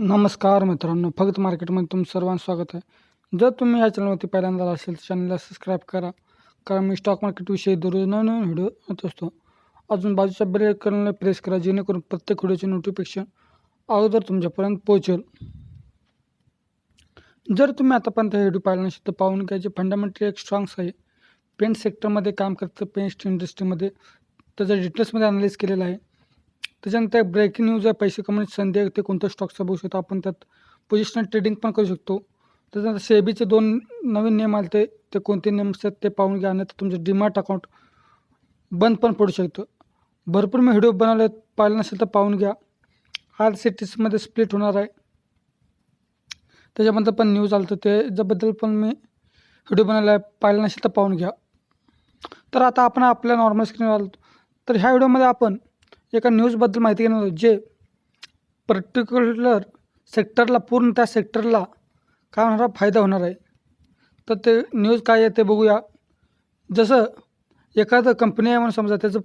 नमस्कार मित्रांनो, फक्त मार्केटमध्ये तुमचं सर्वांचं स्वागत आहे. जर तुम्ही या चॅनलवरती पहिल्यांदा असेल तर चॅनलला सबस्क्राईब करा, कारण मी स्टॉक मार्केटविषयी दररोज नवीन व्हिडिओ येत असतो. अजून बाजूच्या बेल आयकॉनला प्रेस करा, जेणेकरून प्रत्येक व्हिडिओचे नोटिफिकेशन अगोदर तुमच्यापर्यंत पोहोचेल. जर तुम्ही आतापर्यंत हे व्हिडिओ पाहिला नसेल तर पाहून घ्या. जे फंडामेंटली एक स्ट्रॉंग्स आहे, पेंट सेक्टरमध्ये काम करतं, पेंट इंडस्ट्रीमध्ये त्याचं डिटेल्समध्ये अनालिस केलेलं आहे. त्याच्यानंतर ब्रेकिंग न्यूज आहे, पैसे कमवण्याची संधी आहे, ते कोणत्या स्टॉकचा बघू शकतो आपण. त्यात पोझिशनल ट्रेडिंग पण करू शकतो. त्याच्यानंतर सेबीचे 2 नवीन नियम आले, ते कोणते नियम असतात ते पाहून घ्या. आणि तुमचं डीमॅट अकाउंट बंद पण पडू शकतं. भरपूर मी व्हिडिओ बनवले, पाहिलं नसेल तर पाहून घ्या. IINVESTमेंटमध्ये स्प्लिट होणार आहे, त्याच्याबद्दल पण न्यूज आलं, तर त्याच्याबद्दल पण मी व्हिडिओ बनवला आहे. पाहिलं नसेल तर पाहून घ्या. तर आता आपण आपल्या नॉर्मल स्क्रीनवर आलो. तर ह्या व्हिडिओमध्ये आपण एका न्यूजबद्दल माहिती घेणार आहोत, जे पर्टिक्युलर सेक्टरला, पूर्ण त्या सेक्टरला काय होणार, फायदा होणार आहे. तर ते न्यूज काय आहे ते बघूया. जसं एखादं कंपनी आहे म्हणून समजा, त्याचं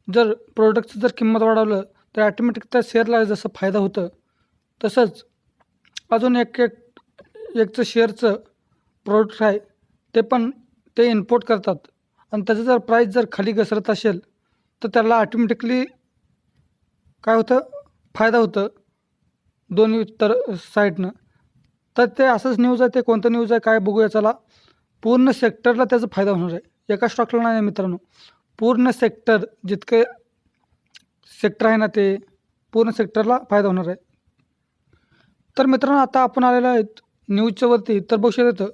जर प्रोडक्टचं जर किंमत वाढवलं तर ॲटोमॅटिक त्या शेअरला जसं फायदा होतं, तसंच अजून एकचं शेअरचं प्रोडक्ट आहे, ते पण ते इम्पोर्ट करतात, आणि त्याचं जर प्राईस जर खाली घसरत असेल तर त्याला ऑटोमॅटिकली काय होतं, फायदा होतं दोन्ही साईडनं. तर ते असंच न्यूज आहे. ते कोणतं न्यूज आहे काय बघूया. चला, पूर्ण सेक्टरला त्याचा फायदा होणार आहे, एका स्टॉकला नाही मित्रांनो. पूर्ण सेक्टर, जितके सेक्टर आहे ना, ते पूर्ण सेक्टरला फायदा होणार आहे. तर मित्रांनो, आता आपण आलेलो आहेत न्यूजच्या वरती. तर बघू शकतो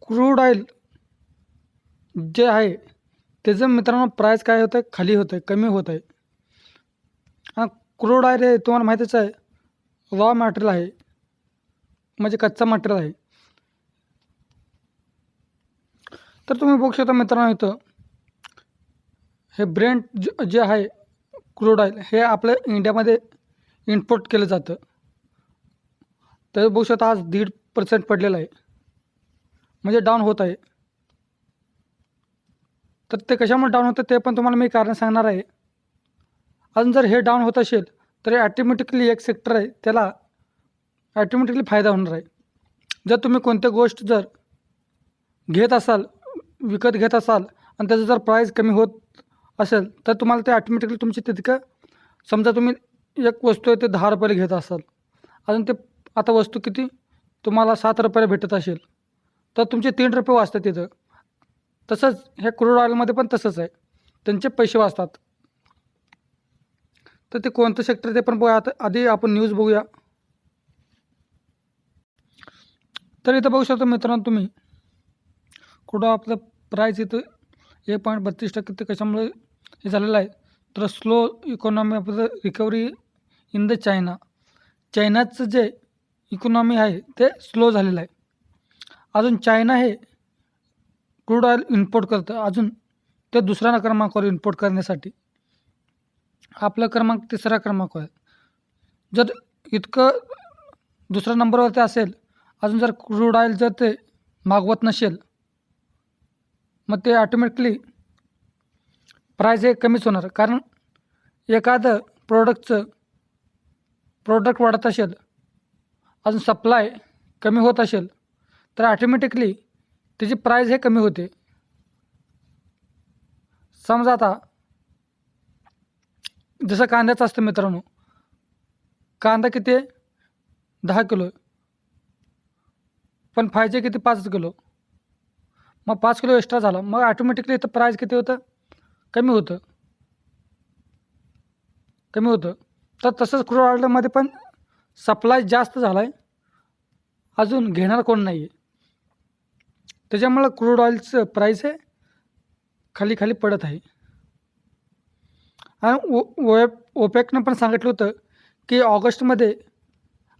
क्रूड ऑइल जे आहे त्याचं मित्रांनो प्राईस काय होतं, खाली होतं आहे, कमी होत आहे. क्रूड ऑइल हे तुम्हाला माहितीच आहे, रॉ मटेरियल आहे, म्हणजे कच्चा मटेरियल आहे. तर तुम्ही बघू शकता मित्रांनो, इथं हे ब्रेंट जे आहे क्रूड ऑइल, हे आपल्या इंडियामध्ये इम्पोर्ट केलं जातं. तर बघू शकता आज 1.5% पडलेलं आहे, म्हणजे डाऊन होत आहे. तर ते कशामुळे डाऊन होतं ते पण तुम्हाला मी कारण सांगणार आहे. अजून जर हे डाऊन होत असेल तर ॲटोमॅटिकली एक सेक्टर आहे, त्याला ॲटोमॅटिकली फायदा होणार आहे. जर तुम्ही कोणती गोष्ट जर घेत असाल, विकत घेत असाल, आणि त्याचं जर प्राईस कमी होत असेल तर तुम्हाला ते ऑटोमॅटिकली तुमची तितकं, समजा तुम्ही एक वस्तू आहे ते 10 रुपयाला घेत असाल, अजून ते आता वस्तू किती तुम्हाला 7 रुपयाला भेटत असेल, तर तुमचे 3 रुपये वाचतात तिथं. तसंच हे क्रूड ऑइलमध्ये पण तसंच आहे, त्यांचे पैसे वाचतात. तर ते कोणतं सेक्टर ते पण बघूया. आता आधी आपण न्यूज बघूया. तर इथं बघू शकता मित्रांनो तुम्ही, क्रूड आपलं प्राईस इथं 1.32% ते कशामुळे हे झालेलं आहे, तर slow economy of the recovery in the चायनाचं जे इकॉनॉमी आहे ते स्लो झालेलं आहे. अजून चायना हे क्रूड ऑइल इम्पोर्ट करतं, अजून ते दुसऱ्या क्रमांकावर इम्पोर्ट करण्यासाठी. आपला क्रमांक 3रा क्रमांक आहे. जर इतकं दुसऱ्या नंबरवरती असेल, अजून जर क्रूड ऑइल जर ते मागवत नसेल, मग ते ऑटोमॅटिकली प्राईस हे कमीच होणार. कारण एखादं प्रोडक्ट वाढत असेल, अजून सप्लाय कमी होत असेल, तर ऑटोमॅटिकली त्याची प्राईस हे कमी होते. समजा आता जसं कांद्याचं असतं मित्रांनो, कांदा किती आहे, 10 किलो, पण पाहिजे किती, 5 किलो. मग 5 किलो एक्स्ट्रा झाला, मग ऑटोमॅटिकली इथं प्राईस किती होतं, कमी होतं. तर तसंच क्रूड ऑइलमध्ये पण सप्लाय जास्त झाला आहे, अजून घेणार कोण नाही आहे. त्याच्यामुळं क्रूड ऑइलचं प्राईस हे खाली पडत आहे. आणि ओपेकनं पण सांगितलं होतं की ऑगस्टमध्ये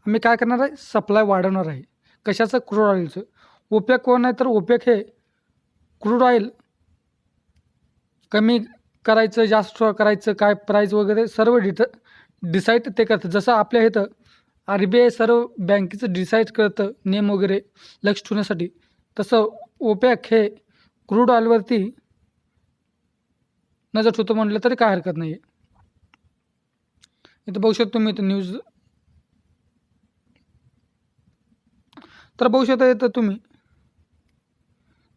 आम्ही काय करणार आहे, सप्लाय वाढवणार आहे. कशाचं, क्रूड ऑइलचं. ओपेक कोण आहे, तर ओपेक हे क्रूड ऑइल कमी करायचं, जास्त करायचं, काय प्राईस वगैरे सर्व डिसाईड ते करतं. जसं आपल्या इथं RBI सर्व बँकेचं डिसाईड करतं नेम वगैरे लक्ष ठेवण्यासाठी, तसं ओपेक हे क्रूड ऑइलवरती नजर ठेवतो म्हटलं तरी काय हरकत नाही आहे. इथं बघू शकतो तुम्ही, इथं न्यूज तर बघू शकता येतं तुम्ही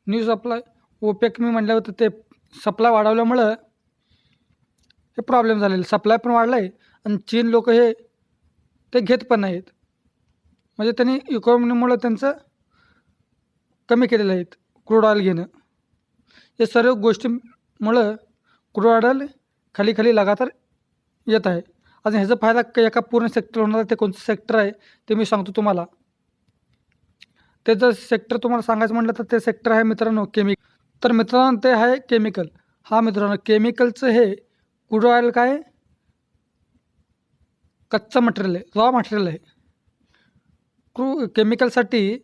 न्यूज सप्लाय ओपेक मी म्हटलं होतं ते सप्लाय वाढवल्यामुळं हे प्रॉब्लेम झालेले, सप्लाय पण वाढला आहे आणि चीन लोक हे ते घेत पण नाहीत, म्हणजे त्यांनी इकॉनॉमीमुळं त्यांचं कमी केलेलं आहेत क्रूड ऑइल घेणं. हे सर्व गोष्टीमुळं क्रूड ऑइल खाली खाली लगातार येत आहे. आणि ह्याचा फायदा एका पूर्ण सेक्टर होणार आहे. ते कोणतं सेक्टर आहे ते मी सांगतो तुम्हाला. ते जर सेक्टर तुम्हाला सांगायचं म्हटलं तर ते सेक्टर आहे मित्रांनो तर मित्रांनो ते आहे केमिकल. हा मित्रांनो केमिकलचं हे क्रूड ऑइल काय कच्चं मटेरियल आहे, रॉ मटेरियल आहे. केमिकलसाठी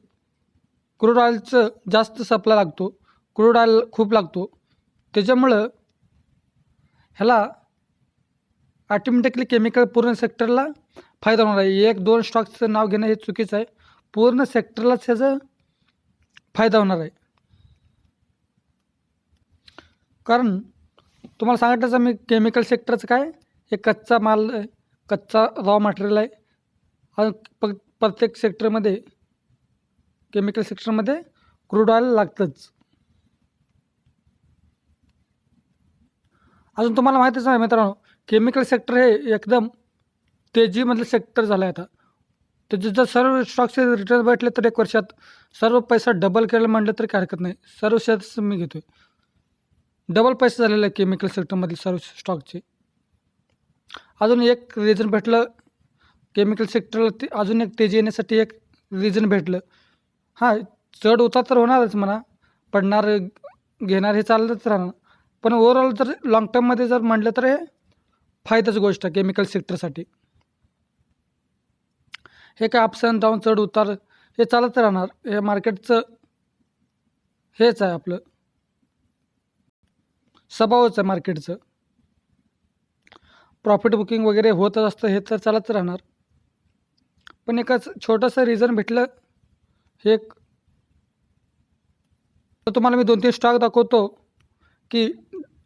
क्रूड ऑइलचं जास्त सप्लाय लागतो, क्रूड ऑइल खूप लागतो. त्याच्यामुळं ह्याला ऑटोमॅटिकली केमिकल पूर्ण सेक्टरला फायदा होणार आहे. 1-2 स्टॉक्सचं नाव घेणं हे चुकीचं आहे. पूर्ण सेक्टरलाच ह्याचा फायदा होणार आहे. कारण तुम्हाला सांगितलंच मी केमिकल सेक्टरचं काय हे कच्चा माल आहे, कच्चा रॉ मटेरियल आहे. आणि प्रत्येक सेक्टरमध्ये केमिकल सेक्टरमध्ये क्रूड ऑइल लागतंच. अजून तुम्हाला माहितीच आहे मित्रांनो केमिकल सेक्टर हे एकदम तेजीमधलं सेक्टर झालं आहे आता. त्याचे जर सर्व स्टॉक्सचे रिटर्न भेटले तर 1 वर्षात सर्व पैसा डबल केलं म्हटलं तरी काय हरकत नाही. सर्व शेअर्स मी घेतो आहे, डबल पैसे झालेले आहे केमिकल सेक्टरमधील सर्व स्टॉकचे. अजून एक रिझन भेटलं केमिकल सेक्टरला, ते अजून एक तेजी येण्यासाठी एक रिझन भेटलं. हां, चढ उतार तर होणारच म्हणा, पडणार घेणार हे चालतच राहणार. पण ओव्हरऑल जर लाँग टर्ममध्ये जर म्हटलं तर हे फायद्याची गोष्ट आहे केमिकल सेक्टरसाठी. हे काय अप्स अँड डाऊन चढ उतार हे चालत राहणार. हे मार्केटचं हेच आहे, आपलं स्वभावच आहे मार्केटचं. प्रॉफिट बुकिंग वगैरे होतच असतं, हे तर चालत राहणार. पण एकच छोटंसं रिझन भेटलं हे तर तुम्हाला मी 2-3 स्टॉक दाखवतो की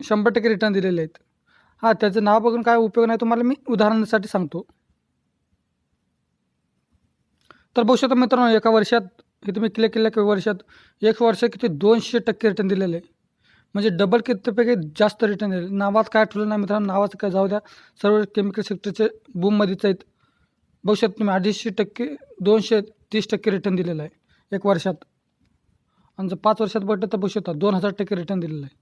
100% रिटर्न दिलेले आहेत. हां, त्याचं नाव बघून काय उपयोग नाही, तुम्हाला मी उदाहरणासाठी सांगतो. तर बघू शकता मित्रांनो एका वर्षात हे तुम्ही क्लिक केलं की वर्षात 1 वर्ष किती 200% रिटर्न दिलेलं आहे. म्हणजे डबल कितीपैकी जास्त रिटर्न दिले. नावात काय ठेवलं नाही मित्रांनो, नावाचं काय जाऊ द्या, सर्व केमिकल सेक्टरचे बूममध्येच आहेत. बघू शकता तुम्ही 250%, 230% रिटर्न दिलेलं आहे 1 वर्षात. आणि जर 5 वर्षात म्हटलं तर बघू शकता 2000% रिटर्न दिलेलं आहे.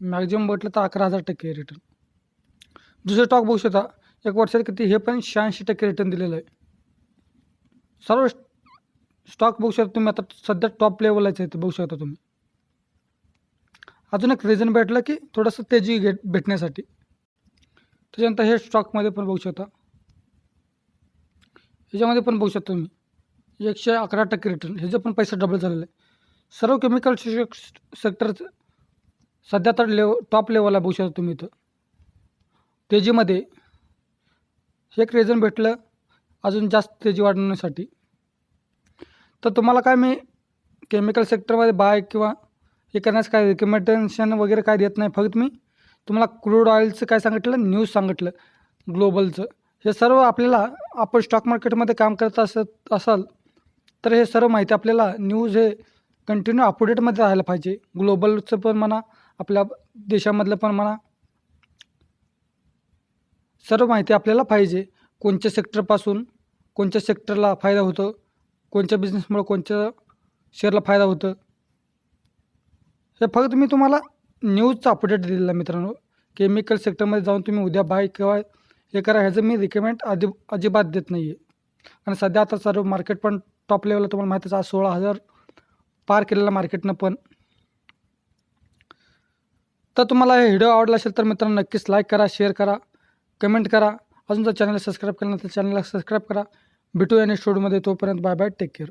मॅक्झिमम म्हटलं तर 11,000% रिटर्न. दुसरं स्टॉक बघू शकता 1 वर्षात किती, हे पण 86% रिटर्न दिलेलं आहे. सर्व स्टॉक बघू शकता तुम्ही आता सध्या टॉप लेवललाच आहे, बघू शकता तुम्ही. अजून एक रिझन भेटलं की थोडंसं तेजी भेटण्यासाठी. त्याच्यानंतर हे स्टॉकमध्ये पण बघू शकता, ह्याच्यामध्ये पण बघू शकता तुम्ही 111% रिटर्न, ह्याचं पण पैसा डबल झालेला आहे. सर्व केमिकल सेक्टर सध्या तर टॉप लेवलला बघू शकता तुम्ही इथं तेजीमध्ये. हे एक रिझन भेटलं अजून जास्त तेजी वाढवण्यासाठी. तर तुम्हाला काय मी केमिकल सेक्टरमध्ये बाय किंवा हे करण्यास काय रिकमेंडेशन वगैरे काय देत नाही. फक्त मी तुम्हाला क्रूड ऑइलचं काय सांगितलं, न्यूज सांगितलं ग्लोबलचं. हे सर्व आपल्याला आपण स्टॉक मार्केटमध्ये काम करत असाल तर हे सर्व माहिती आपल्याला न्यूज हे कंटिन्यू अपडेटमध्ये राहायला पाहिजे. ग्लोबलचं पण म्हणा, आपल्या देशामधलं पण म्हणा, सर्व माहिती आपल्याला पाहिजे. कोणत्या सेक्टरपासून कोणत्या सेक्टरला फायदा होतो, कोणत्या बिझनेसमुळे कोणत्या शेअरला फायदा होतं, हे फक्त मी तुम्हाला न्यूजचं अपडेट दिलेलं आहे मित्रांनो. केमिकल सेक्टरमध्ये जाऊन तुम्ही उद्या बाय किंवा हे करा ह्याचं मी रिकमेंड अजिबात देत नाही आहे. आणि सध्या आता सर्व मार्केट पण टॉप लेवलला तुम्हाला माहितीच आज 16,000 पार केलेलं मार्केटनं पण. तर तुम्हाला हे व्हिडिओ आवडला असेल तर मित्रांनो नक्कीच लाईक करा, शेअर करा, कमेंट करा. अजून जर चॅनलला सबस्क्राईब केलं नसेल तर चॅनलला सबस्क्राईब करा. भेटूया नेक्स्ट व्हिडिओमध्ये. तोपर्यंत बाय बाय, टेक केअर.